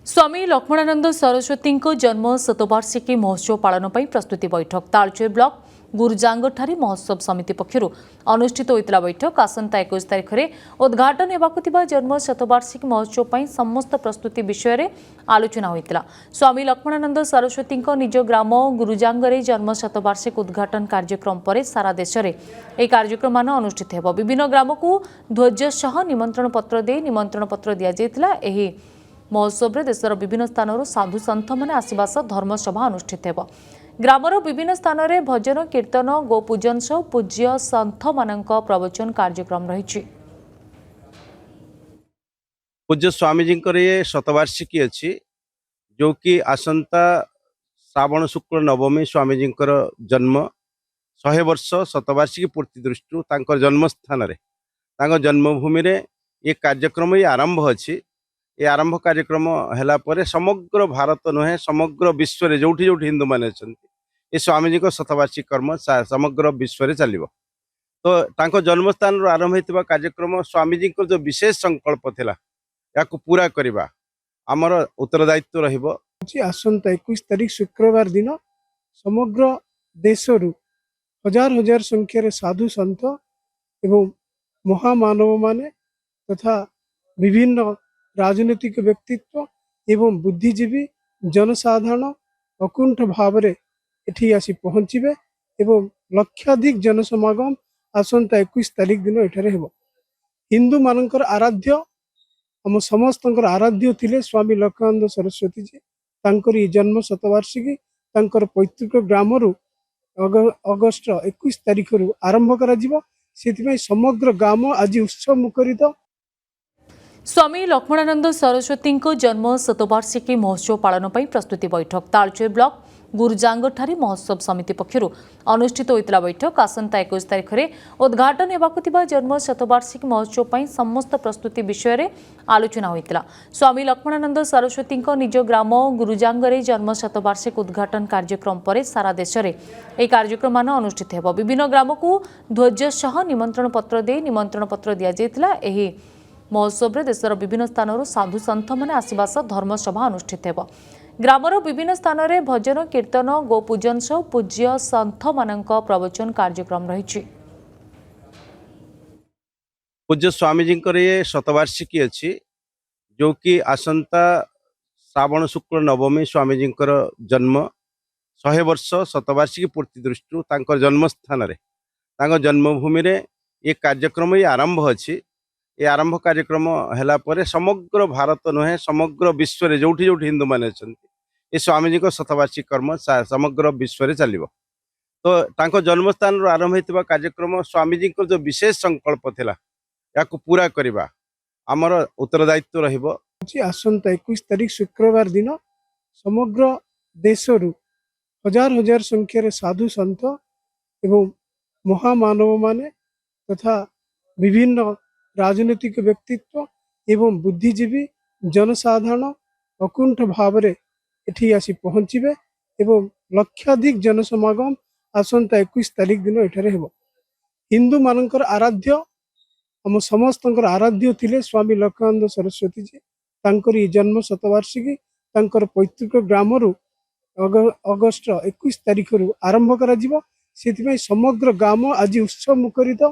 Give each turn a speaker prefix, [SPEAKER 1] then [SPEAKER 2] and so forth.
[SPEAKER 1] स्वामी लक्ष्मणानंद सरस्वती जन्म शतवार्षिकी महोत्सव पालन पर प्रस्तुति बैठक तालचेर ब्लॉक गुरुजांगठारे महोत्सव समिति पक्षर अनुष्ठित होता बैठक आसंता 21 तारिख में उद्घाटन होगा जन्म शतवार्षिकी महोत्सव पर समस्त प्रस्तुति विषय में आलोचना होता। स्वामी लक्ष्मणानंद सरस्वती निज ग्राम गुरुजांगरे जन्म शतवार्षिक उद्घाटन कार्यक्रम पर सारा देश में यह कार्यक्रम मान अनुष्ठित हो। विभिन्न ग्राम को ध्वज सह निमंत्रण पत्र दे निमंत्रण पत्र दि महोत्सव में देशर विभिन्न स्थान साधु सन्थ मैंने आसवा सह धर्मसभा अनुष्ठित हो। ग्रामर विभिन्न स्थान में भजन कीर्तन गोपूजन सह पूज्य सन्थ मान प्रवचन कार्यक्रम रही।
[SPEAKER 2] पूज्य स्वामीजी ये शतवार्षिकी अच्छी जो कि आसंता श्रावण शुक्ल नवमी स्वामीजी जन्म 100 वर्ष शतवार्षिकी पूर्ति दृष्टि जन्मस्थान जन्मभूमि ये कार्यक्रम ये आरंभ अच्छी ये आरंभ कार्यक्रम है समग्र भारत नुहे समग्र विश्व में जोठी जोठी हिंदू मैंने ये स्वामीजी को शतवार्षिक कर्म समग्र विश्व में चलो। तो जन्मस्थान आरंभ होता कार्यक्रम स्वामीजी को जो विशेष संकल्प थिला या पूरा करवा आमर उत्तरदायित्व रहिबो।
[SPEAKER 3] आसंता 21 तारिख शुक्रवार दिन समग्र देशरु हजार हजार संख्यार साधु सन्थ एवं महामानव माने तथा विभिन्न राजनीतिक व्यक्तित्व एवं बुद्धिजीवी जनसाधारण अकुंठ भाव एठी आसी पहुँचे एवं लक्षाधिक जनसमागम आसंता 21 तारिख दिन एठारे हेबो। हिंदू मानकर आराध्य आम समस्त आराध्य थिले स्वामी लक्ष्मणानंद सरस्वती जी। तांकर जन्म शतवार्षिकी तांकर पैतृक ग्राम अगस्ट 21 तारिख आरंभ करा जिवो। सेतिपई समग्र ग्राम आज उत्सव मुखरित।
[SPEAKER 1] स्वामी लक्ष्मणानंद सरस्वती जन्म शतवार्षिकी महोत्सव पालन पर प्रस्तुति बैठक तालचेर ब्लॉक गुरुजांगठारे महोत्सव समिति पक्षर अनुष्ठित होता बैठक आसंता 21 तारिख में उद्घाटन होगा जन्म शतवार्षिकी महोत्सव पर समस्त प्रस्तुति विषय में आलोचना होता। स्वामी लक्ष्मणानंद सरस्वती निज ग्राम गुरुजांगरे जन्म शतवार्षिक उद्घाटन कार्यक्रम पर सारा देश में यह कार्यक्रम मान अनुष्ठित हो। विभिन्न ग्राम को ध्वज सह निमंत्रण पत्र दे निमंत्रण पत्र दि महोत्सव में देशर विभिन्न स्थान साधु सन्थ मैंने आसवा सह धर्मसभा अनुष्ठित हो। ग्रामर विभिन्न स्थान में भजन कीर्तन गोपूजन सह पूज्य सन्थ मान प्रवचन कार्यक्रम रही।
[SPEAKER 2] पूज्य स्वामीजी ये शतवार्षिकी अच्छी जो कि आसंता श्रावण शुक्ल नवमी स्वामीजी जन्म 100 वर्ष शतवार्षिकी पूर्ति दृष्टि जन्मस्थान जन्मभूमि ये कार्यक्रम ये आरंभ अच्छी ये आरंभ कार्यक्रम है समग्र भारत नुहे समग्र विश्व में जोठी जोठी हिंदू मैंने ये स्वामीजी को शतवार्षिक कर्म समग्र विश्व में चलो। तो जन्मस्थान आरंभ होता कार्यक्रम स्वामीजी को जो विशेष संकल्प थिला या पूरा करवा आमर उत्तरदायित्व रहिबो।
[SPEAKER 3] आसंता 21 तारिख शुक्रवार दिन समग्र देशरु हजार हजार संख्यार साधु सन्थ एवं महामानव माने तथा विभिन्न राजनीतिक व्यक्तित्व एवं बुद्धिजीवी जनसाधारण अकुंठ भाव एठी आसी पहुँचे एवं लक्षाधिक जनसमागम आसंता 21 तारिख दिन एठारे हेबो। हिंदू मानकर आराध्य आम समस्त आराध्य थिले स्वामी लक्ष्मणानंद सरस्वती जी। तांकर जन्म शतवार्षिकी तांकर पैतृक ग्राम अगस्ट 21 तारिख आरंभ करा जिवो। सेतिपई समग्र ग्राम आज उत्सव मुखरित।